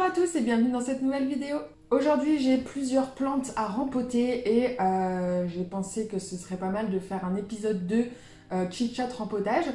à tous et bienvenue dans cette nouvelle vidéo. Aujourd'hui j'ai plusieurs plantes à rempoter et j'ai pensé que ce serait pas mal de faire un épisode 2 chit-chat rempotage.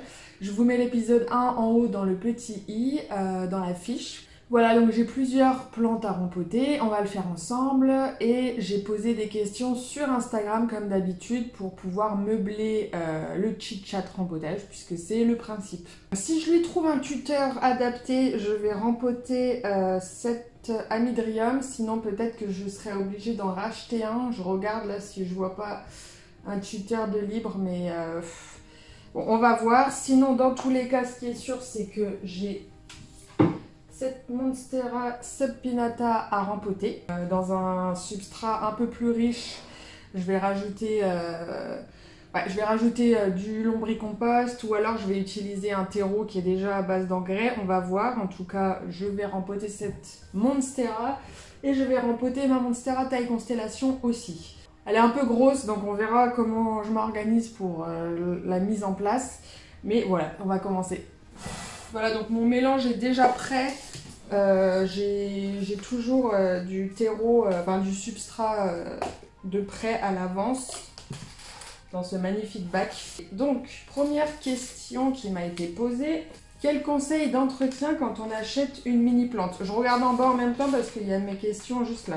Je vous mets l'épisode 1 en haut dans le petit i, dans la fiche. Voilà, donc j'ai plusieurs plantes à rempoter, on va le faire ensemble et j'ai posé des questions sur Instagram comme d'habitude pour pouvoir meubler le chit-chat rempotage puisque c'est le principe. Si je lui trouve un tuteur adapté, je vais rempoter cet amydrium, sinon peut-être que je serai obligée d'en racheter un. Je regarde là si je vois pas un tuteur de libre, mais bon, on va voir. Sinon, dans tous les cas, ce qui est sûr, c'est que j'ai cette Monstera subpinnata à rempoter. Dans un substrat un peu plus riche, je vais rajouter, du lombricompost ou alors je vais utiliser un terreau qui est déjà à base d'engrais. On va voir. En tout cas, je vais rempoter cette Monstera et je vais rempoter ma Monstera taille constellation aussi. Elle est un peu grosse, donc on verra comment je m'organise pour la mise en place. Mais voilà, on va commencer. Voilà, donc mon mélange est déjà prêt. J'ai toujours du terreau, du substrat de prêt à l'avance dans ce magnifique bac. Donc, première question qui m'a été posée. Quel conseil d'entretien quand on achète une mini plante? Je regarde en bas en même temps parce qu'il y a mes questions juste là.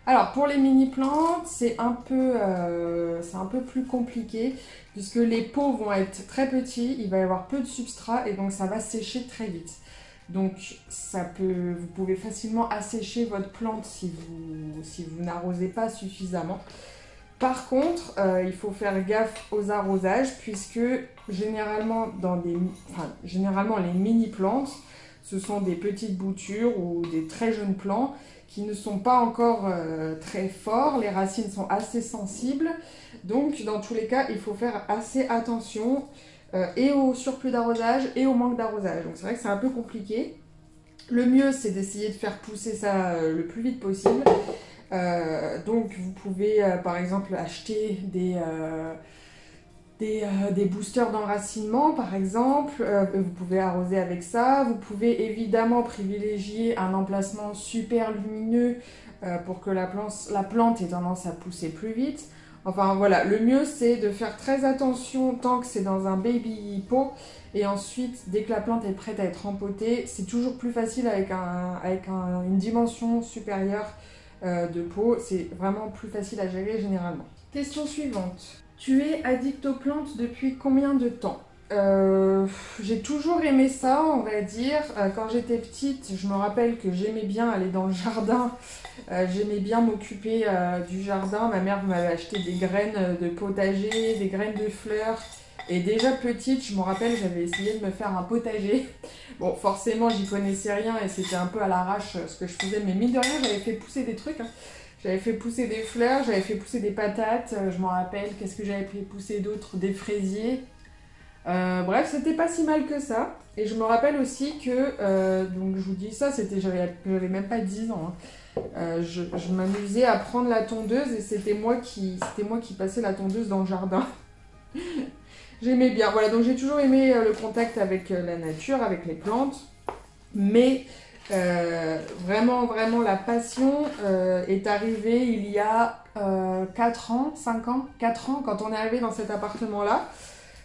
Alors, pour les mini plantes, c'est un peu plus compliqué puisque les pots vont être très petits, il va y avoir peu de substrat et donc ça va sécher très vite. Donc, vous pouvez facilement assécher votre plante si vous n'arrosez pas suffisamment. Par contre, il faut faire gaffe aux arrosages puisque généralement les mini plantes, ce sont des petites boutures ou des très jeunes plants qui ne sont pas encore très forts. Les racines sont assez sensibles. Donc, dans tous les cas, il faut faire assez attention et au surplus d'arrosage et au manque d'arrosage. Donc, c'est vrai que c'est un peu compliqué. Le mieux, c'est d'essayer de faire pousser ça le plus vite possible. Donc, vous pouvez, par exemple, acheter des boosters d'enracinement par exemple, vous pouvez arroser avec ça. Vous pouvez évidemment privilégier un emplacement super lumineux pour que la plante ait tendance à pousser plus vite. Enfin voilà, le mieux c'est de faire très attention tant que c'est dans un baby pot et ensuite dès que la plante est prête à être rempotée, c'est toujours plus facile avec une dimension supérieure de pot, c'est vraiment plus facile à gérer généralement. Question suivante. Tu es addict aux plantes depuis combien de temps? J'ai toujours aimé ça, on va dire. Quand j'étais petite, je me rappelle que j'aimais bien aller dans le jardin. J'aimais bien m'occuper du jardin. Ma mère m'avait acheté des graines de potager, des graines de fleurs. Et déjà petite, je me rappelle, j'avais essayé de me faire un potager. Bon, forcément, j'y connaissais rien et c'était un peu à l'arrache ce que je faisais. Mais mine de rien, j'avais fait pousser des trucs. J'avais fait pousser des fleurs, j'avais fait pousser des patates, je m'en rappelle. Qu'est-ce que j'avais fait pousser d'autre? Des fraisiers. Bref, c'était pas si mal que ça. Et je me rappelle aussi que, donc je vous dis ça, j'avais même pas 10 ans. Je m'amusais à prendre la tondeuse et c'était moi qui passais la tondeuse dans le jardin. J'aimais bien. Voilà, donc j'ai toujours aimé le contact avec la nature, avec les plantes. Mais vraiment la passion est arrivée il y a 4 ans, 5 ans, 4 ans, quand on est arrivé dans cet appartement-là.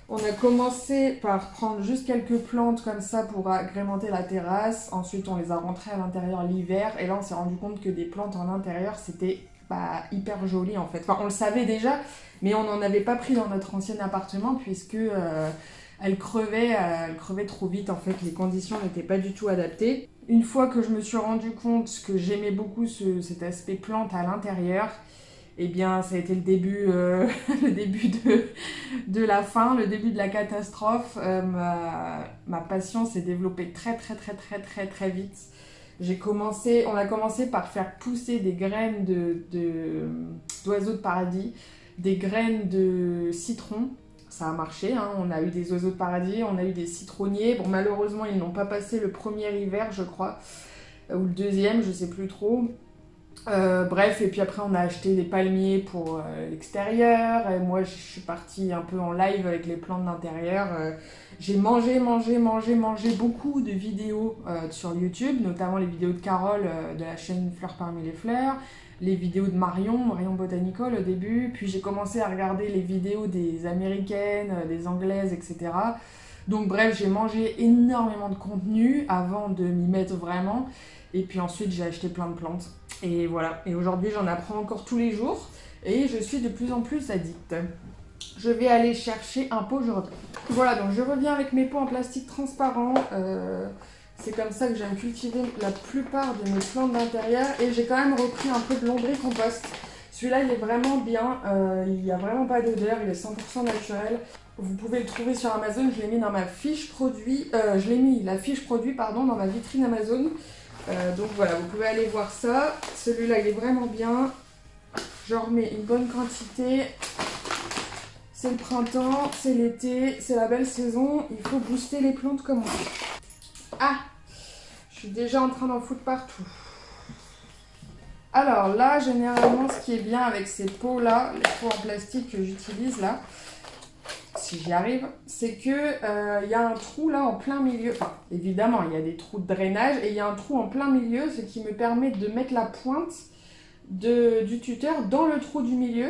On a commencé par prendre juste quelques plantes comme ça pour agrémenter la terrasse. Ensuite, on les a rentrées à l'intérieur l'hiver. Et là, on s'est rendu compte que des plantes en intérieur, c'était hyper joli en fait. Enfin, on le savait déjà, mais on n'en avait pas pris dans notre ancien appartement puisque elles crevaient trop vite. En fait, les conditions n'étaient pas du tout adaptées. Une fois que je me suis rendu compte que j'aimais beaucoup cet aspect plante à l'intérieur, eh bien, ça a été le début, le début de la fin, le début de la catastrophe. Ma passion s'est développée très vite. On a commencé par faire pousser des graines d'oiseaux de paradis, des graines de citron. Ça a marché, hein. On a eu des oiseaux de paradis, on a eu des citronniers. Bon, malheureusement, ils n'ont pas passé le premier hiver, je crois, ou le deuxième, je sais plus trop. Bref, et puis après on a acheté des palmiers pour l'extérieur, et moi je suis partie un peu en live avec les plantes d'intérieur. J'ai mangé beaucoup de vidéos sur YouTube, notamment les vidéos de Carole de la chaîne Fleurs parmi les fleurs, les vidéos de Marion Botanical au début, puis j'ai commencé à regarder les vidéos des américaines, des anglaises, etc. Donc bref, j'ai mangé énormément de contenu avant de m'y mettre vraiment, et puis ensuite j'ai acheté plein de plantes. Et voilà, et aujourd'hui j'en apprends encore tous les jours et je suis de plus en plus addict. Je vais aller chercher un pot, je reviens. Voilà, donc je reviens avec mes pots en plastique transparent. C'est comme ça que j'aime cultiver la plupart de mes plantes d'intérieur. Et j'ai quand même repris un peu de lombricompost. Celui-là il est vraiment bien, il n'y a vraiment pas d'odeur, il est 100% naturel. Vous pouvez le trouver sur Amazon, je l'ai mis dans ma fiche produit, je l'ai mis la fiche produit pardon, dans ma vitrine Amazon. Donc voilà, vous pouvez aller voir ça. Celui-là, il est vraiment bien. J'en remets une bonne quantité. C'est le printemps, c'est l'été, c'est la belle saison. Il faut booster les plantes comme on dit. Ah, je suis déjà en train d'en foutre partout. Alors là, généralement, ce qui est bien avec ces pots-là, les pots en plastique que j'utilise là, si j'y arrive, c'est que y a un trou là en plein milieu. Enfin, évidemment, il y a des trous de drainage et il y a un trou en plein milieu, ce qui me permet de mettre la pointe du tuteur dans le trou du milieu.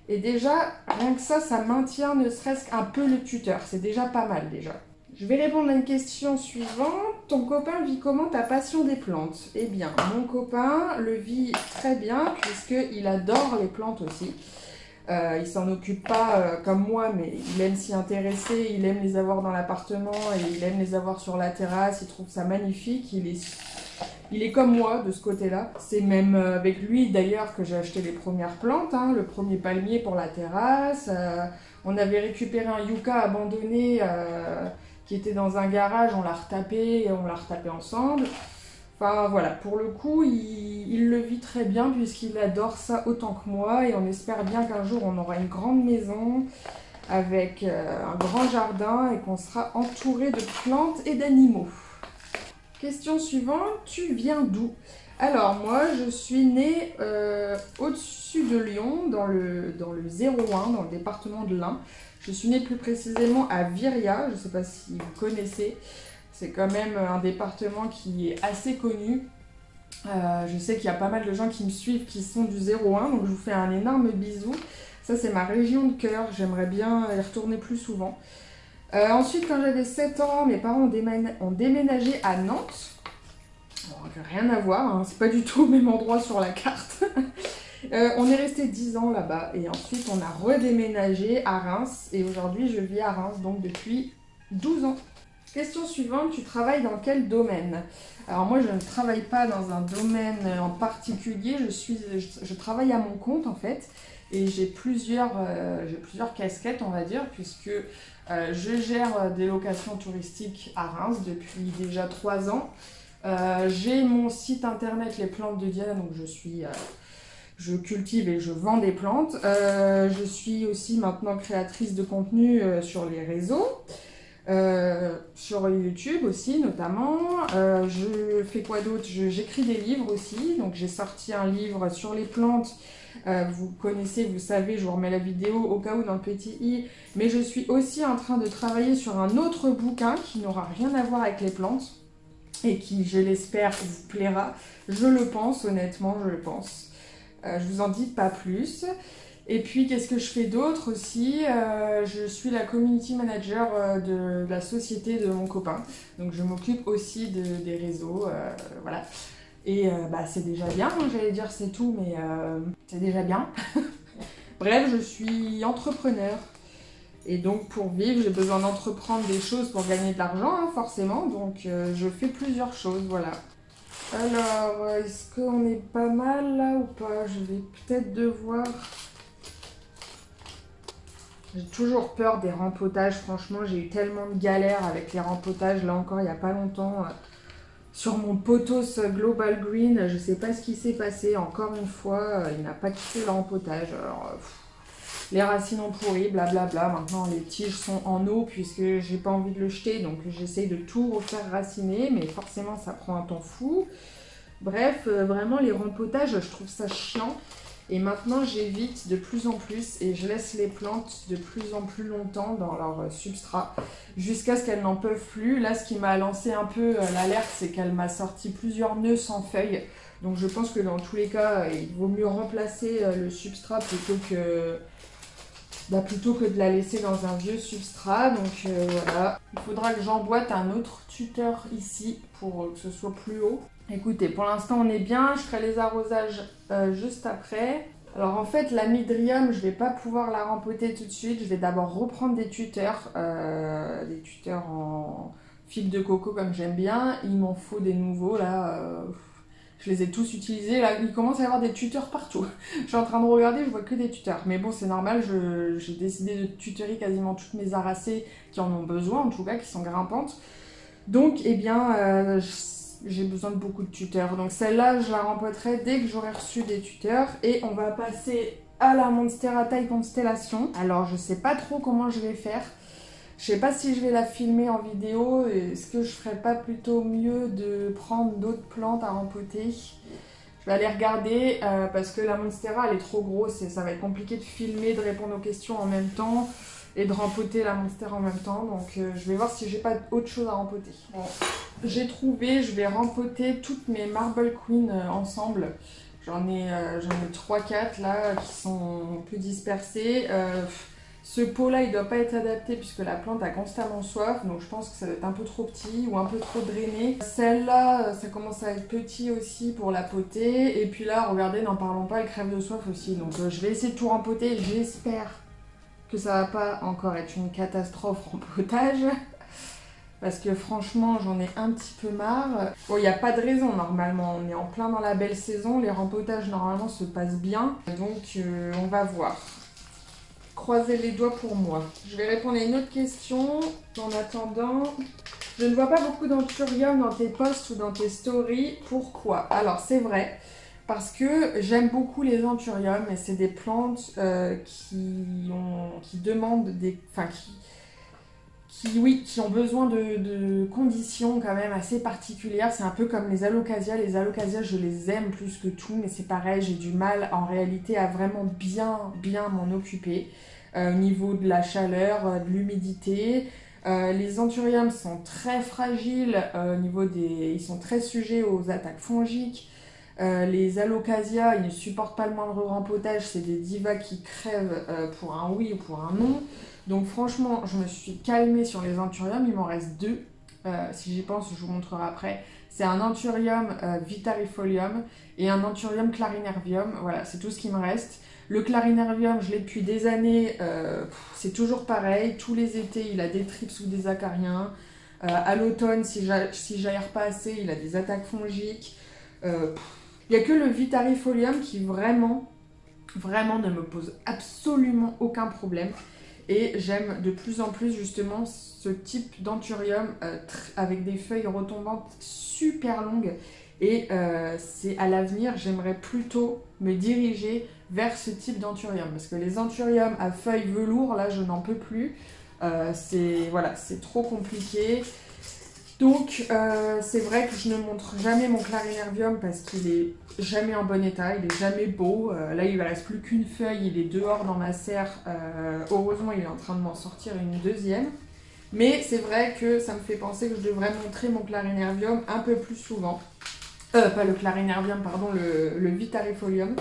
Et déjà, rien que ça maintient ne serait-ce qu'un peu le tuteur. C'est déjà pas mal déjà. Je vais répondre à une question suivante. Ton copain vit comment ta passion des plantes? Eh bien, mon copain le vit très bien puisqu'il adore les plantes aussi. Il s'en occupe pas comme moi, mais il aime s'y intéresser, il aime les avoir dans l'appartement et il aime les avoir sur la terrasse, il trouve ça magnifique, il est comme moi de ce côté-là. C'est même avec lui d'ailleurs que j'ai acheté les premières plantes, hein, le premier palmier pour la terrasse. On avait récupéré un yucca abandonné qui était dans un garage, on l'a retapé ensemble. Enfin voilà, pour le coup, il le vit très bien puisqu'il adore ça autant que moi et on espère bien qu'un jour on aura une grande maison avec un grand jardin et qu'on sera entouré de plantes et d'animaux. Question suivante, tu viens d'où? Alors moi, je suis née au-dessus de Lyon, dans le 01, dans le département de l'Ain. Je suis née plus précisément à Viria, je ne sais pas si vous connaissez. C'est quand même un département qui est assez connu. Je sais qu'il y a pas mal de gens qui me suivent qui sont du 01, donc je vous fais un énorme bisou. Ça, c'est ma région de cœur. J'aimerais bien y retourner plus souvent. Ensuite, quand j'avais 7 ans, mes parents ont déménagé à Nantes. Bon, rien à voir, hein, c'est pas du tout au même endroit sur la carte. On est resté 10 ans là-bas et ensuite on a redéménagé à Reims. Et aujourd'hui, je vis à Reims, donc depuis 12 ans. Question suivante, tu travailles dans quel domaine? Alors moi je ne travaille pas dans un domaine en particulier, je travaille à mon compte en fait et j'ai plusieurs casquettes on va dire puisque je gère des locations touristiques à Reims depuis déjà 3 ans. J'ai mon site internet Les Plantes de Diana, donc je cultive et je vends des plantes. Je suis aussi maintenant créatrice de contenu sur les réseaux. Sur YouTube aussi notamment. Je fais quoi d'autre? J'écris des livres aussi, donc j'ai sorti un livre sur les plantes. Vous connaissez, vous savez, je vous remets la vidéo au cas où dans le petit i, mais je suis aussi en train de travailler sur un autre bouquin qui n'aura rien à voir avec les plantes et qui, je l'espère, vous plaira. Je le pense, honnêtement, je le pense. Je vous en dis pas plus. Et puis, qu'est-ce que je fais d'autre aussi? Je suis la community manager de la société de mon copain. Donc, je m'occupe aussi des réseaux, voilà. Et c'est déjà bien, hein, j'allais dire c'est tout, mais c'est déjà bien. Bref, je suis entrepreneur. Et donc, pour vivre, j'ai besoin d'entreprendre des choses pour gagner de l'argent, hein, forcément. Donc, je fais plusieurs choses, voilà. Alors, est-ce qu'on est pas mal là ou pas? Je vais peut-être devoir... J'ai toujours peur des rempotages, franchement, j'ai eu tellement de galères avec les rempotages, là encore, il n'y a pas longtemps, sur mon pothos Global Green, je sais pas ce qui s'est passé, encore une fois, il n'a pas quitté le rempotage, alors, les racines ont pourri, blablabla, maintenant les tiges sont en eau, puisque j'ai pas envie de le jeter, donc j'essaye de tout refaire raciner, mais forcément ça prend un temps fou. Bref, vraiment les rempotages, je trouve ça chiant. Et maintenant, j'évite de plus en plus et je laisse les plantes de plus en plus longtemps dans leur substrat jusqu'à ce qu'elles n'en peuvent plus. Là, ce qui m'a lancé un peu l'alerte, c'est qu'elle m'a sorti plusieurs nœuds sans feuilles. Donc je pense que dans tous les cas, il vaut mieux remplacer le substrat plutôt que de la laisser dans un vieux substrat. Donc voilà, il faudra que j'emboîte un autre tuteur ici pour que ce soit plus haut. Écoutez, pour l'instant on est bien, je ferai les arrosages juste après. Alors en fait la Midrium, je vais pas pouvoir la rempoter tout de suite, je vais d'abord reprendre des tuteurs en fil de coco comme j'aime bien. Il m'en faut des nouveaux là, je les ai tous utilisés, là il commence à y avoir des tuteurs partout. Je suis en train de regarder, je vois que des tuteurs. Mais bon c'est normal, j'ai décidé de tutorer quasiment toutes mes aracées qui en ont besoin, en tout cas qui sont grimpantes. Donc eh bien... j'ai besoin de beaucoup de tuteurs. Donc celle-là, je la rempoterai dès que j'aurai reçu des tuteurs. Et on va passer à la Monstera taille constellation. Alors, je sais pas trop comment je vais faire. Je sais pas si je vais la filmer en vidéo. Est-ce que je ferais pas plutôt mieux de prendre d'autres plantes à rempoter? Je vais aller regarder parce que la Monstera, elle est trop grosse et ça va être compliqué de filmer, de répondre aux questions en même temps et de rempoter la Monstera en même temps. Donc je vais voir si j'ai pas autre chose à rempoter. Bon. J'ai trouvé, je vais rempoter toutes mes Marble Queen ensemble. J'en ai 3-4 là qui sont un peu dispersés. Ce pot là il doit pas être adapté puisque la plante a constamment soif, donc je pense que ça doit être un peu trop petit ou un peu trop drainé. Celle-là ça commence à être petit aussi pour la poter. Et puis là regardez, n'en parlons pas, elle crève de soif aussi. Donc je vais essayer de tout rempoter, j'espère que ça va pas encore être une catastrophe rempotage. Parce que franchement, j'en ai un petit peu marre. Bon, il n'y a pas de raison normalement. On est en plein dans la belle saison. Les rempotages normalement se passent bien. Donc, on va voir. Croisez les doigts pour moi. Je vais répondre à une autre question. En attendant, je ne vois pas beaucoup d'anthurium dans tes posts ou dans tes stories. Pourquoi? Alors, c'est vrai. Parce que j'aime beaucoup les anthuriums. Et c'est des plantes qui demandent des... Enfin, qui ont besoin de conditions quand même assez particulières. C'est un peu comme les alocasias. Les alocasias, je les aime plus que tout, mais c'est pareil, j'ai du mal en réalité à vraiment bien m'en occuper. Au niveau de la chaleur, de l'humidité. Les anthuriums sont très fragiles, ils sont très sujets aux attaques fongiques. Les alocasias, ils ne supportent pas le moindre rempotage, c'est des divas qui crèvent pour un oui ou pour un non. Donc franchement, je me suis calmée sur les anthuriums, il m'en reste deux. Si j'y pense, je vous montrerai après. C'est un anthurium vitarifolium et un anthurium clarinervium. Voilà, c'est tout ce qui me reste. Le clarinervium, je l'ai depuis des années, c'est toujours pareil. Tous les étés, il a des thrips ou des acariens. À l'automne, si j'aère pas assez, il a des attaques fongiques. Il n'y a que le vitarifolium qui vraiment ne me pose absolument aucun problème. Et j'aime de plus en plus justement ce type d'anthurium avec des feuilles retombantes super longues. Et c'est à l'avenir, j'aimerais plutôt me diriger vers ce type d'anthurium. Parce que les anthuriums à feuilles velours, là je n'en peux plus. C'est trop compliqué. Donc c'est vrai que je ne montre jamais mon clarinervium parce qu'il est jamais en bon état, il est jamais beau. Là il ne reste plus qu'une feuille, il est dehors dans ma serre. Heureusement il est en train de m'en sortir une deuxième. Mais c'est vrai que ça me fait penser que je devrais montrer mon clarinervium un peu plus souvent. Pas le clarinervium, pardon, le vitarifolium.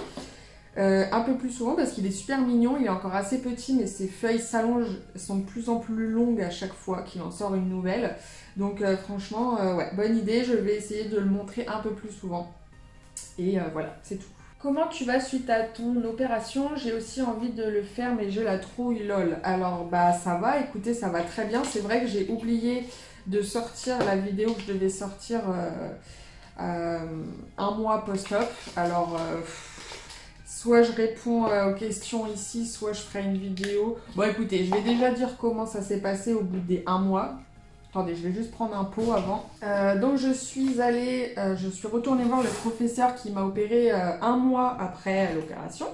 Un peu plus souvent parce qu'il est super mignon, il est encore assez petit mais ses feuilles s'allongent, sont de plus en plus longues à chaque fois qu'il en sort une nouvelle. Donc franchement, ouais, bonne idée, je vais essayer de le montrer un peu plus souvent. Et voilà, c'est tout. Comment tu vas suite à ton opération? J'ai aussi envie de le faire mais j'ai la trouille lol. Alors bah ça va, écoutez, ça va très bien. C'est vrai que j'ai oublié de sortir la vidéo que je devais sortir un mois post-op. Alors... soit je réponds aux questions ici, soit je ferai une vidéo. Bon écoutez, je vais déjà dire comment ça s'est passé au bout des 1 mois. Attendez, je vais juste prendre un pot avant. Donc je suis retournée voir le professeur qui m'a opéré 1 mois après l'opération.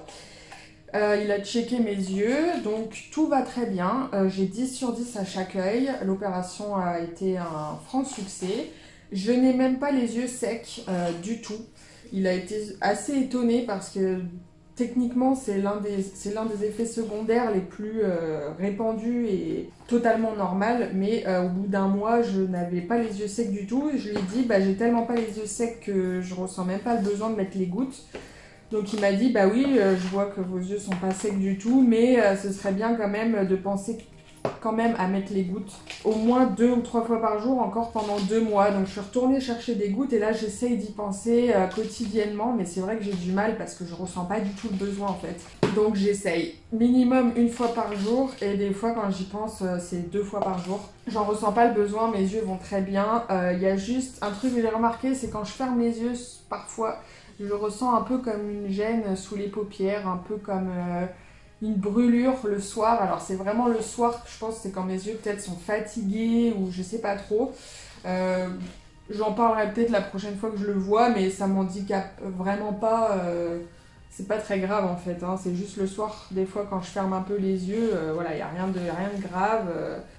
Il a checké mes yeux, donc tout va très bien. J'ai 10 sur 10 à chaque œil. L'opération a été un franc succès. Je n'ai même pas les yeux secs du tout. Il a été assez étonné parce que techniquement, c'est l'un des effets secondaires les plus répandus et totalement normal. Mais au bout d'un mois, je n'avais pas les yeux secs du tout. Je lui ai dit, bah, j'ai tellement pas les yeux secs que je ressens même pas le besoin de mettre les gouttes. Donc il m'a dit, bah oui, je vois que vos yeux sont pas secs du tout, mais ce serait bien quand même de penser quand même à mettre les gouttes au moins 2 ou 3 fois par jour encore pendant 2 mois. Donc je suis retournée chercher des gouttes et là j'essaye d'y penser quotidiennement, mais c'est vrai que j'ai du mal parce que je ressens pas du tout le besoin en fait. Donc j'essaye minimum 1 fois par jour et des fois quand j'y pense c'est 2 fois par jour. J'en ressens pas le besoin, mes yeux vont très bien. Il y a juste un truc que j'ai remarqué, c'est quand je ferme mes yeux parfois je ressens un peu comme une gêne sous les paupières, un peu comme une brûlure le soir. Alors c'est vraiment le soir, je pense que c'est quand mes yeux peut-être sont fatigués ou je sais pas trop. J'en parlerai peut-être la prochaine fois que je le vois, mais ça m'handicape vraiment pas. C'est pas très grave en fait, hein. C'est juste le soir, des fois quand je ferme un peu les yeux, voilà, il n'y a rien de grave.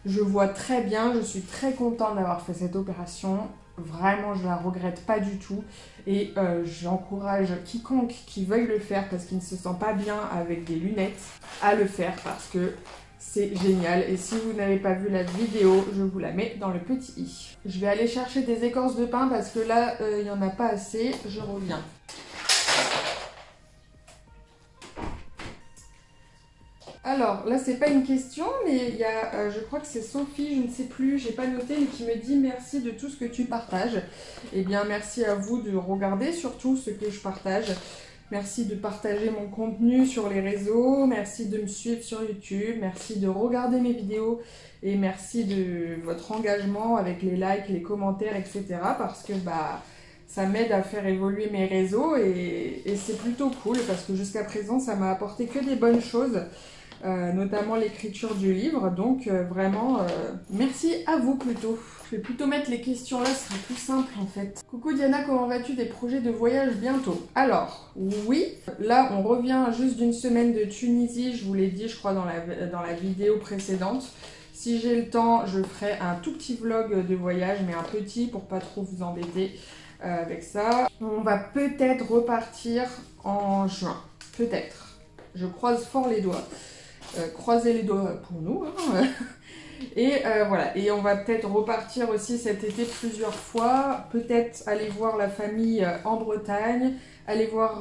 Je vois très bien, je suis très contente d'avoir fait cette opération. Vraiment, je la regrette pas du tout. Et j'encourage quiconque qui veuille le faire parce qu'il ne se sent pas bien avec des lunettes à le faire parce que c'est génial. Et si vous n'avez pas vu la vidéo, je vous la mets dans le petit i. Je vais aller chercher des écorces de pin parce que là, il n'y en a pas assez. Je reviens. Alors, là, c'est pas une question, mais il y a, je crois que c'est Sophie, je ne sais plus, j'ai pas noté, mais qui me dit merci de tout ce que tu partages. Eh bien, merci à vous de regarder surtout ce que je partage. Merci de partager mon contenu sur les réseaux, merci de me suivre sur YouTube, merci de regarder mes vidéos et merci de votre engagement avec les likes, les commentaires, etc. Parce que, bah, ça m'aide à faire évoluer mes réseaux et c'est plutôt cool parce que jusqu'à présent, ça m'a apporté que des bonnes choses. Notamment l'écriture du livre, donc vraiment merci à vous plutôt. Je vais plutôt mettre les questions là, ce sera plus simple en fait. Coucou Diana, comment vas-tu? Des projets de voyage bientôt? Alors, oui, là on revient juste d'une semaine de Tunisie, je vous l'ai dit je crois dans la vidéo précédente. Si j'ai le temps, je ferai un tout petit vlog de voyage, mais un petit pour pas trop vous embêter avec ça. On va peut-être repartir en juin, peut-être. Je croise fort les doigts. Croisez les doigts pour nous. Hein. Et voilà, et on va peut-être repartir aussi cet été plusieurs fois, peut-être aller voir la famille en Bretagne, aller voir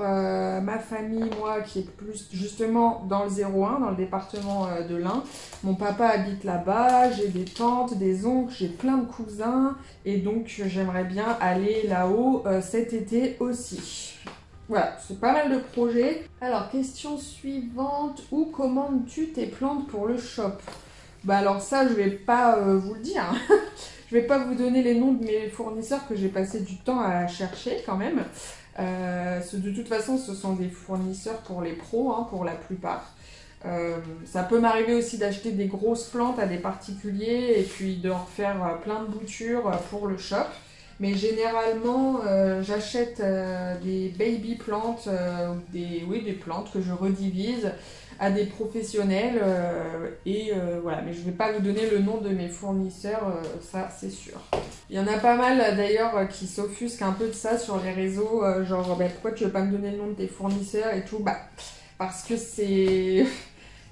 ma famille, moi, qui est plus justement dans le 01, dans le département de l'Ain. Mon papa habite là-bas, j'ai des tantes, des oncles, j'ai plein de cousins, et donc j'aimerais bien aller là-haut cet été aussi. Voilà, c'est pas mal de projets. Alors, question suivante. Où commandes-tu tes plantes pour le shop? Bah alors ça, je vais pas vous le dire. Je vais pas vous donner les noms de mes fournisseurs que j'ai passé du temps à chercher quand même. De toute façon, ce sont des fournisseurs pour les pros, hein, pour la plupart. Ça peut m'arriver aussi d'acheter des grosses plantes à des particuliers et puis de refaire plein de boutures pour le shop. Mais généralement, j'achète des baby plantes, des plantes que je redivise à des professionnels. Voilà, mais je ne vais pas vous donner le nom de mes fournisseurs, ça c'est sûr. Il y en a pas mal d'ailleurs qui s'offusquent un peu de ça sur les réseaux, genre bah, pourquoi tu veux pas me donner le nom de tes fournisseurs et tout. Bah, parce que c'est...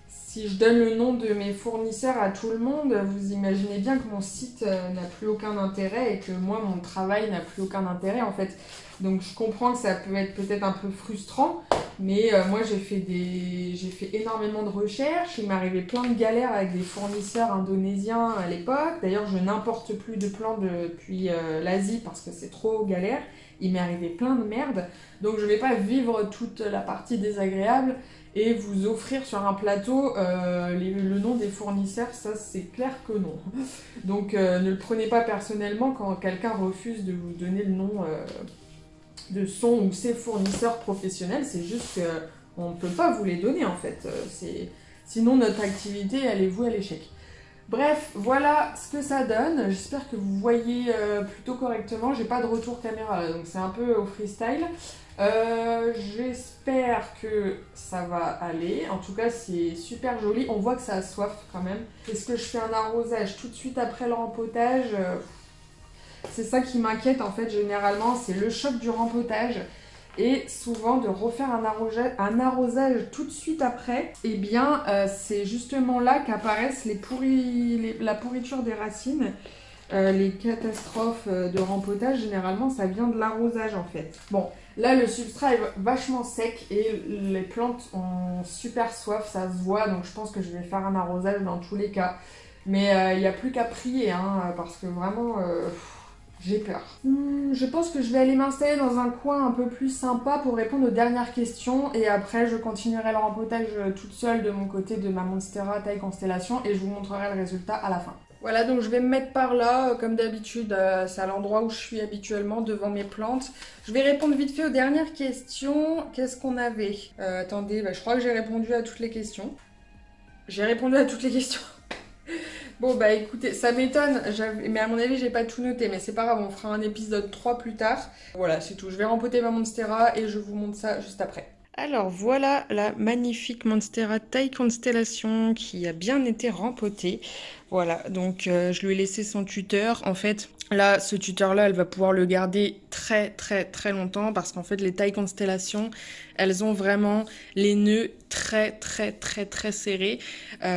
Si je donne le nom de mes fournisseurs à tout le monde, vous imaginez bien que mon site n'a plus aucun intérêt et que moi, mon travail n'a plus aucun intérêt en fait. Donc je comprends que ça peut être peut-être un peu frustrant, mais moi j'ai fait énormément de recherches, il m'est arrivé plein de galères avec des fournisseurs indonésiens à l'époque. D'ailleurs, je n'importe plus de plants depuis l'Asie parce que c'est trop galère. Il m'est arrivé plein de merde, donc je ne vais pas vivre toute la partie désagréable et vous offrir sur un plateau le nom des fournisseurs, ça c'est clair que non. Donc ne le prenez pas personnellement quand quelqu'un refuse de vous donner le nom de son ou ses fournisseurs professionnels, c'est juste qu'on ne peut pas vous les donner en fait. Sinon notre activité elle est vouée à l'échec. Bref, voilà ce que ça donne. J'espère que vous voyez plutôt correctement. J'ai pas de retour caméra là, donc c'est un peu au freestyle. J'espère que ça va aller. En tout cas, c'est super joli. On voit que ça a soif quand même. Est-ce que je fais un arrosage tout de suite après le rempotage? C'est ça qui m'inquiète en fait généralement, c'est le choc du rempotage. et souvent de refaire un arrosage tout de suite après, et bien c'est justement là qu'apparaissent la pourriture des racines. Les catastrophes de rempotage, généralement, ça vient de l'arrosage en fait. Bon, là, le substrat est vachement sec et les plantes ont super soif, ça se voit, donc je pense que je vais faire un arrosage dans tous les cas. Mais il n'y a plus qu'à prier, hein, parce que vraiment, j'ai peur. Je pense que je vais aller m'installer dans un coin un peu plus sympa pour répondre aux dernières questions et après, je continuerai le rempotage toute seule de mon côté de ma Monstera taille constellation et je vous montrerai le résultat à la fin. Voilà, donc je vais me mettre par là, comme d'habitude, c'est à l'endroit où je suis habituellement, devant mes plantes. Je vais répondre vite fait aux dernières questions. Qu'est-ce qu'on avait? Attendez, je crois que j'ai répondu à toutes les questions. J'ai répondu à toutes les questions. Bon, bah écoutez, ça m'étonne, mais à mon avis, j'ai pas tout noté, mais c'est pas grave, on fera un épisode 3 plus tard. Voilà, c'est tout. Je vais rempoter ma Monstera et je vous montre ça juste après. Alors voilà la magnifique Monstera taille constellation qui a bien été rempotée. Voilà, donc je lui ai laissé son tuteur. En fait, là, ce tuteur-là, elle va pouvoir le garder très très très longtemps parce qu'en fait, les tailles constellation, elles ont vraiment les nœuds très très très très serrés.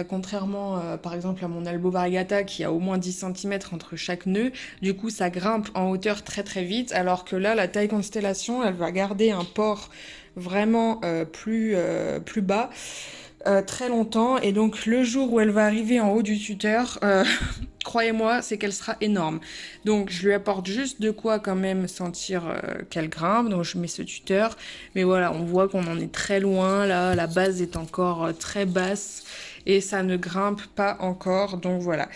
Contrairement, par exemple, à mon Albo variegata qui a au moins 10 cm entre chaque nœud. Du coup, ça grimpe en hauteur très très vite. Alors que là, la taille constellation, elle va garder un port vraiment plus bas très longtemps et donc le jour où elle va arriver en haut du tuteur croyez-moi c'est qu'elle sera énorme, donc je lui apporte juste de quoi quand même sentir qu'elle grimpe, donc je mets ce tuteur, mais voilà, on voit qu'on en est très loin là, la base est encore très basse et ça ne grimpe pas encore, donc voilà.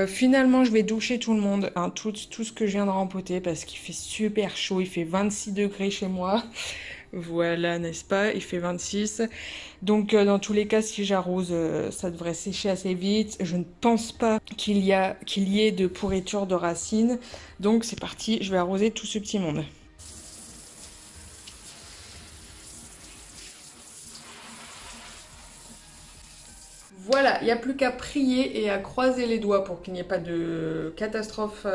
Finalement je vais doucher tout le monde, hein, tout ce que je viens de rempoter parce qu'il fait super chaud, il fait 26 degrés chez moi. Voilà, n'est-ce pas? Il fait 26. Donc, dans tous les cas, si j'arrose, ça devrait sécher assez vite. Je ne pense pas qu'il y ait de pourriture de racines. Donc, c'est parti, je vais arroser tout ce petit monde. Voilà, il n'y a plus qu'à prier et à croiser les doigts pour qu'il n'y ait pas de catastrophe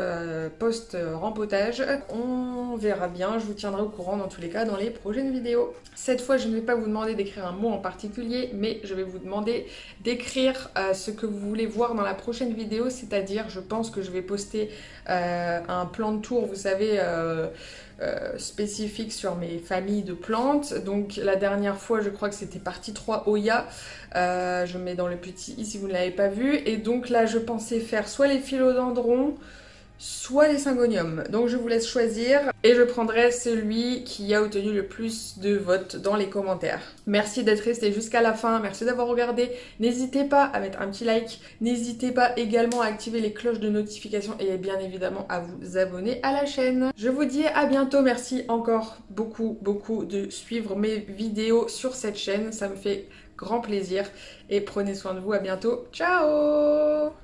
post-rempotage. On verra bien, je vous tiendrai au courant dans tous les cas dans les prochaines vidéos. Cette fois, je ne vais pas vous demander d'écrire un mot en particulier, mais je vais vous demander d'écrire ce que vous voulez voir dans la prochaine vidéo, c'est-à-dire, je pense que je vais poster un plan de tour, vous savez, spécifique sur mes familles de plantes. Donc la dernière fois, je crois que c'était partie 3 Oya. Je mets dans le petit i si vous ne l'avez pas vu. Et donc là, je pensais faire soit les philodendrons, soit les syngoniums. Donc je vous laisse choisir et je prendrai celui qui a obtenu le plus de votes dans les commentaires. Merci d'être resté jusqu'à la fin, merci d'avoir regardé. N'hésitez pas à mettre un petit like, n'hésitez pas également à activer les cloches de notification et bien évidemment à vous abonner à la chaîne. Je vous dis à bientôt, merci encore beaucoup de suivre mes vidéos sur cette chaîne, ça me fait grand plaisir et prenez soin de vous, à bientôt, ciao!